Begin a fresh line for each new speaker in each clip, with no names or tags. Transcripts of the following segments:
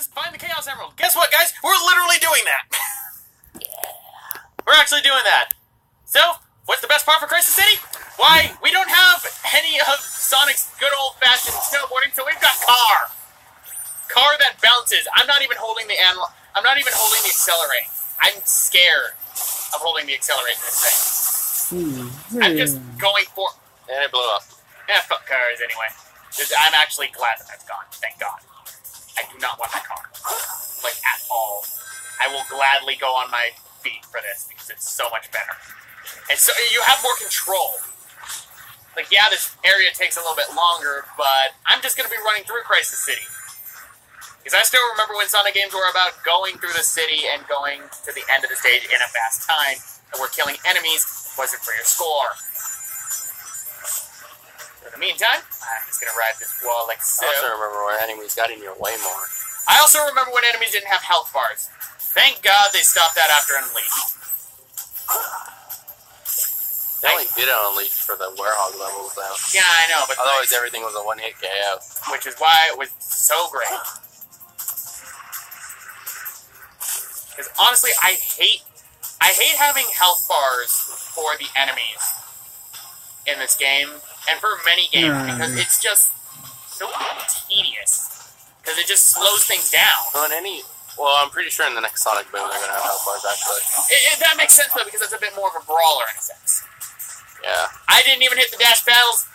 Just find the Chaos Emerald. Guess what, guys? We're literally doing that. We're actually doing that. So, what's the best part for Crisis City? Why, we don't have any of Sonic's good old-fashioned snowboarding, so we've got Car. Car that bounces. I'm not even holding the accelerate. I'm scared of holding the accelerate in this thing. I'm just going for...
And it blew up.
Yeah, fuck cars anyway. I'm actually glad that that's gone. Thank God. I do not want that car. Like, at all. I will gladly go on my feet for this, because it's so much better. And so, you have more control. Like, yeah, this area takes a little bit longer, but I'm just going to be running through Crisis City. Because I still remember when Sonic games were about going through the city and going to the end of the stage in a fast time, and we're killing enemies, wasn't for your score. In the meantime, I'm just going to ride this wall like so.
I also remember when enemies got in your way more.
I also remember when enemies didn't have health bars. Thank God they stopped that after Unleash.
They only did it on Unleash for the Werehog levels, though.
Yeah, I know, but...
Otherwise, everything was a one-hit KO.
Which is why it was so great. Because honestly, I hate having health bars for the enemies in this game, and for many games, because it's just so tedious. Because it just slows things down.
Well, I'm pretty sure in the next Sonic Boom they're going to have health bars, actually.
That makes sense, though, because it's a bit more of a brawler in a sense.
Yeah.
I didn't even hit the dash battles.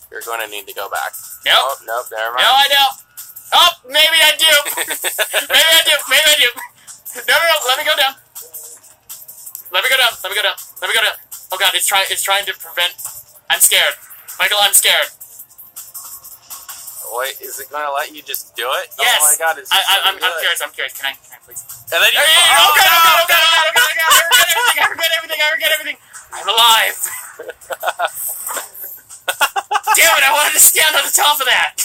You're going to need to go back.
Nope.
Oh, nope, never mind.
No, I don't. Oh, maybe I do. Maybe I do. No, let me go down. Let me go down. Oh God, it's trying to prevent... I'm scared. Michael, I'm scared.
Wait, is it going to let you just do it?
Yes.
Oh my God, it's
I'm curious. Can I please?
And then you...
Oh God, I forget everything. I'm alive. Damn it, I wanted to stand on the top of that.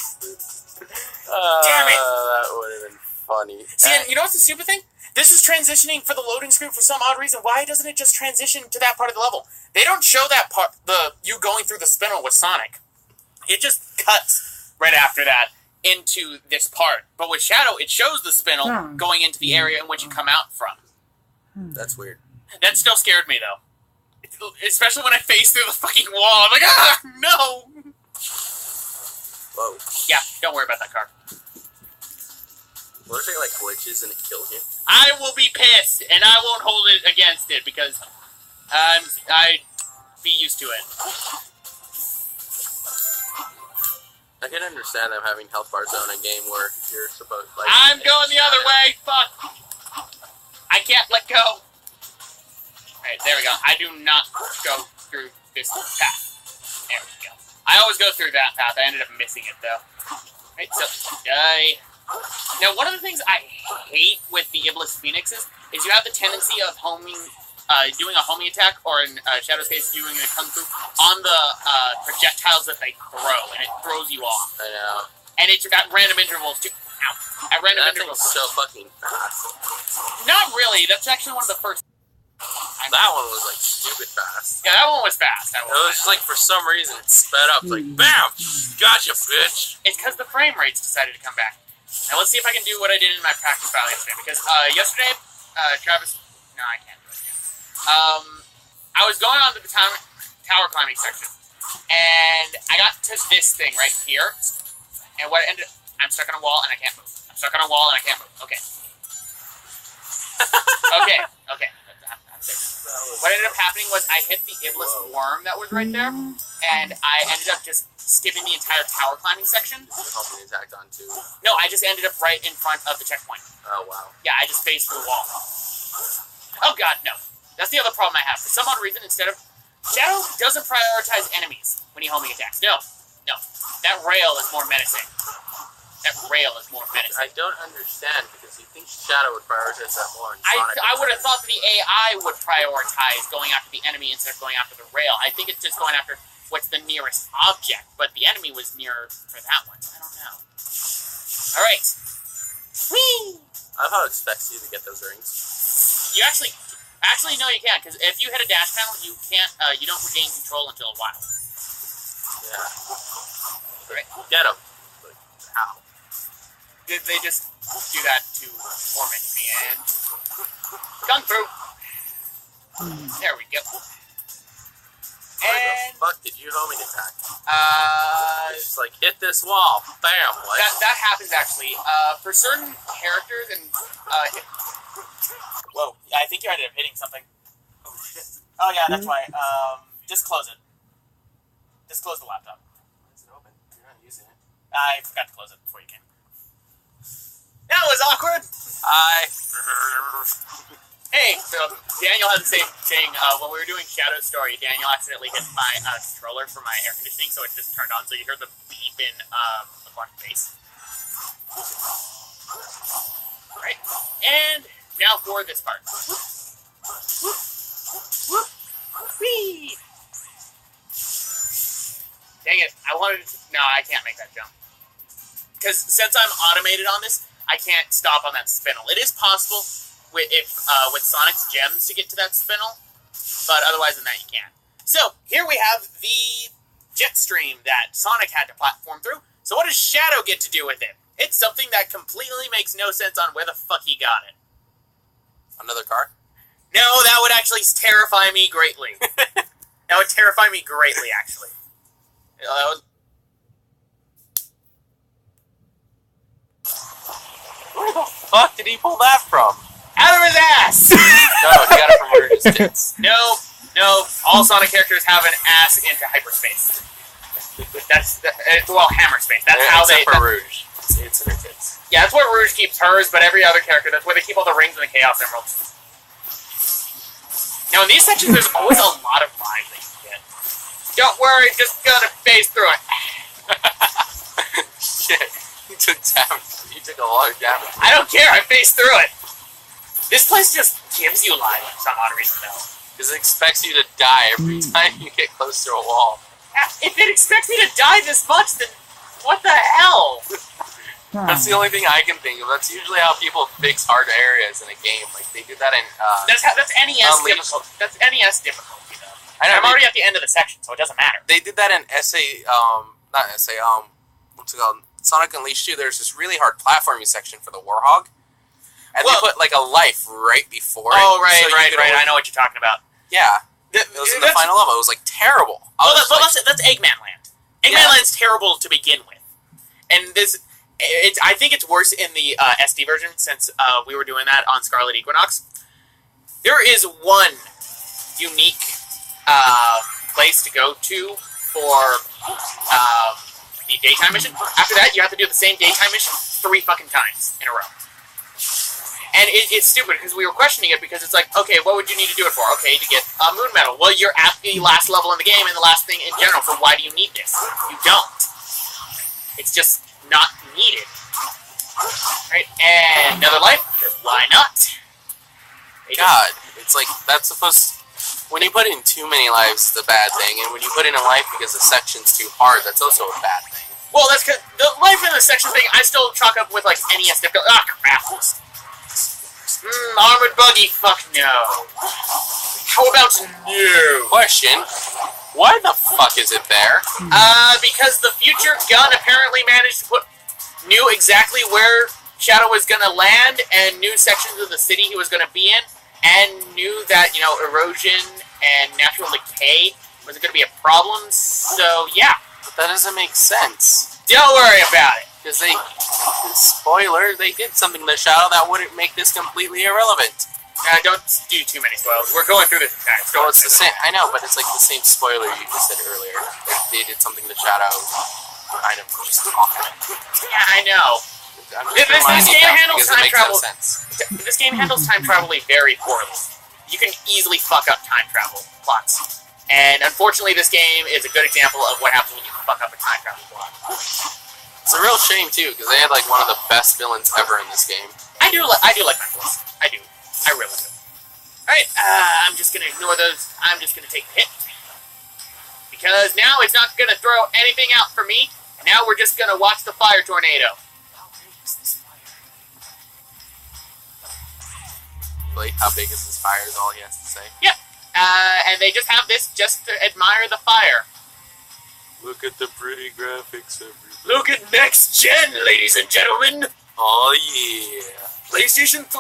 Damn it.
That would have been funny.
See, and you know what's the stupid thing? This is transitioning for the loading screen for some odd reason. Why doesn't it just transition to that part of the level? They don't show that part, you going through the spinel with Sonic. It just cuts right after that into this part. But with Shadow, it shows the spinel going into the area in which you come out from.
That's weird.
That still scared me, though. Especially when I faced through the fucking wall. I'm like, ah, no!
Whoa.
Yeah, don't worry about that car.
What if it, like, glitches and it kills you?
I will be pissed, and I won't hold it against it, because I'd be used to it.
I can understand them having health bars on a game where you're supposed to, like...
I'm going the other way! Fuck! I can't let go! Alright, there we go. I do not go through this path. There we go. I always go through that path. I ended up missing it, though. Alright, so... Now, one of the things I hate with the Iblis Phoenixes is you have the tendency of doing a homing attack, or in Shadow's case, doing a kung fu, on the projectiles that they throw, and it throws you off.
I know.
And it's at random intervals, too. Ow. At random intervals.
That thing's so fucking fast.
Not really. That's actually one of the first...
That one was, like, stupid fast.
Yeah, that one was fast.
It was just, like, for some reason, it sped up. It's like, BAM! Gotcha, bitch!
It's because the frame rates decided to come back. Now, let's see if I can do what I did in my practice battle yesterday. Because, yesterday, Travis... No, I can't do it again. I was going on to the tower climbing section. And I got to this thing right here. And what ended... I'm stuck on a wall and I can't move. I'm stuck on a wall and I can't move. Okay. Okay. What ended up happening was I hit the Iblis worm that was right there, and I ended up just skipping the entire tower climbing section.
Homing attacked on too.
No, I just ended up right in front of the checkpoint.
Oh, wow.
Yeah, I just faced through the wall. Oh god, no. That's the other problem I have. For some odd reason, instead of... Shadow doesn't prioritize enemies when he homing attacks. No. That rail is more menacing.
I don't understand, because you think Shadow would prioritize that more.
I would have thought that the AI would prioritize going after the enemy instead of going after the rail. I think it's just going after what's the nearest object, but the enemy was nearer for that one. I don't know. Alright. Whee!
I love how it expects you to get those rings.
You actually, no, you can't, because if you hit a dash panel, you can't, you don't regain control until a while.
Yeah.
Right.
Get him. But how?
They just do that to torment me, and Kung Fu! There we go.
Where
And
the fuck did you homing attack?
Just
like hit this wall. Bam. What?
that happens actually. For certain characters and whoa, I think you ended up hitting something. Oh shit. Oh yeah, that's why. Just close it. Just close the laptop.
Why is it open? You're not using it.
I forgot to close it before you came. That was awkward. Hey, so Daniel had the same thing. When we were doing Shadow Story, Daniel accidentally hit my controller for my air conditioning, so it just turned on. So you heard the beep in the front face. Right, and now for this part. Whee! Dang it! I wanted to. No, I can't make that jump because since I'm automated on this, I can't stop on that spinel. It is possible with Sonic's gems to get to that spinel, but otherwise than that, you can't. So here we have the jet stream that Sonic had to platform through. So what does Shadow get to do with it? It's something that completely makes no sense on where the fuck he got it.
Another car?
No, that would actually terrify me greatly. That would terrify me greatly, actually.
Where the fuck did he pull that from?
Out of his ass!
No, he got it from Rouge's tits.
No. All Sonic characters have an ass into hyperspace. Well, hammer space. That's how they.
Except for Rouge. It's in her tits.
Yeah, that's where Rouge keeps hers, but every other character, that's where they keep all the rings and the Chaos Emeralds. Now, in these sections, there's always a lot of lives that you get. Don't worry, just gonna phase through it.
Shit, you took damage. You took a lot of damage.
I don't care, I phased through it. This place just gives you life for some odd reason, though.
Because it expects you to die every time you get close to a wall.
If it expects me to die this much, then what the hell?
That's the only thing I can think of. That's usually how people fix hard areas in a game. Like they do that in.
That's NES difficulty. That's NES difficulty, though. I'm already at the end of the section, so it doesn't matter.
They did that in what's it called? Sonic Unleashed 2. There's this really hard platforming section for the Warhog, and they put like a life right before it.
Oh, right. I know what you're talking about.
Yeah. It was in the final level. It was like terrible.
That's Eggman Land. Eggman Land's terrible to begin with, and I think it's worse in the SD version since we were doing that on Scarlet Equinox. There is one unique place to go to for the daytime mission. After that, you have to do the same daytime mission 3 fucking times in a row. And it's stupid, because we were questioning it, because it's like, okay, what would you need to do it for? Okay, to get a moon medal. Well, you're at the last level in the game, and the last thing in general, so why do you need this? You don't. It's just not needed. Right, and another life, why not?
God, it's like, that's supposed to... When you put in too many lives, it's a bad thing, and when you put in a life because the section's too hard, that's also a bad thing.
Well, that's because the life in the section thing, I still chalk up with, like, NES difficulty. Ah, crap. Armored buggy, fuck no. How about no?
Question, why the fuck is it there?
Because the future gun apparently managed to knew exactly where Shadow was gonna land, and knew sections of the city he was gonna be in, and knew that, erosion and natural decay was gonna be a problem, so yeah.
But that doesn't make sense.
Don't worry about it.
Because spoiler, they did something to Shadow that wouldn't make this completely irrelevant.
Don't do too many spoilers. We're going through this time.
So it's the same. I know, but it's like the same spoiler you just said earlier. Like they did something to Shadow, kind of just awful.
Yeah, I know. This game handles time travel. This game handles time travel very poorly. You can easily fuck up time travel plots, and unfortunately, this game is a good example of what happens when you fuck up a time travel plot.
It's a real shame too, because they had like one of the best villains ever in this game.
I do like Mentalist. I do. I really do. Alright, I'm just gonna ignore those. I'm just gonna take the hit. Because now it's not gonna throw anything out for me. Now we're just gonna watch the fire tornado. How big is this fire?
Really? How big is this fire is all he has to say.
Yep. And they just have this just to admire the fire.
Look at the pretty graphics everywhere.
Look at next gen, ladies and gentlemen!
Oh yeah.
PlayStation 3,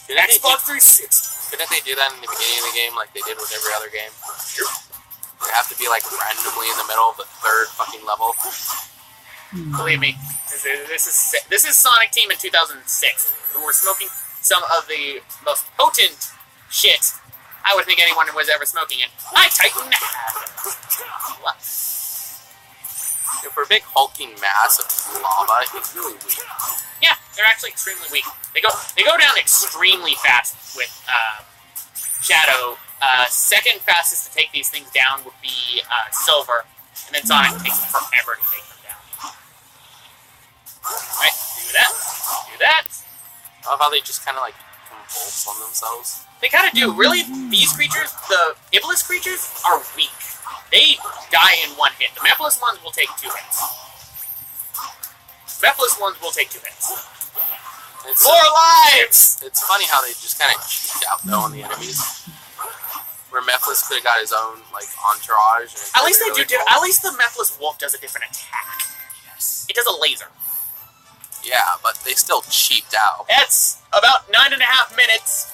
Couldn't
Xbox 360.
couldn't they do that in the beginning of the game like they did with every other game? They have to be like randomly in the middle of the third fucking level.
Believe me, this is Sonic Team in 2006. We were smoking some of the most potent shit I would think anyone was ever smoking in. I Titan. What?
For a big hulking mass of lava, he's really weak.
Yeah, they're actually extremely weak. They go down extremely fast with Shadow. Second fastest to take these things down would be Silver, and then Sonic takes forever to take them down. Right, do that.
I love how they just kind of like convulse on themselves.
They kind of do. Really, these creatures, the Iblis creatures, are weak. They die in one hit. The Mephiles ones will take 2 hits.
It's,
More lives!
It's funny how they just kind of cheat out though on the enemies. Where Mephiles could have got his own like entourage. And
At least they
really
do.
cool.
At least the Mephiles wolf does a different attack.
Yes.
It does a laser.
Yeah, but they still cheaped out.
That's about 9.5 minutes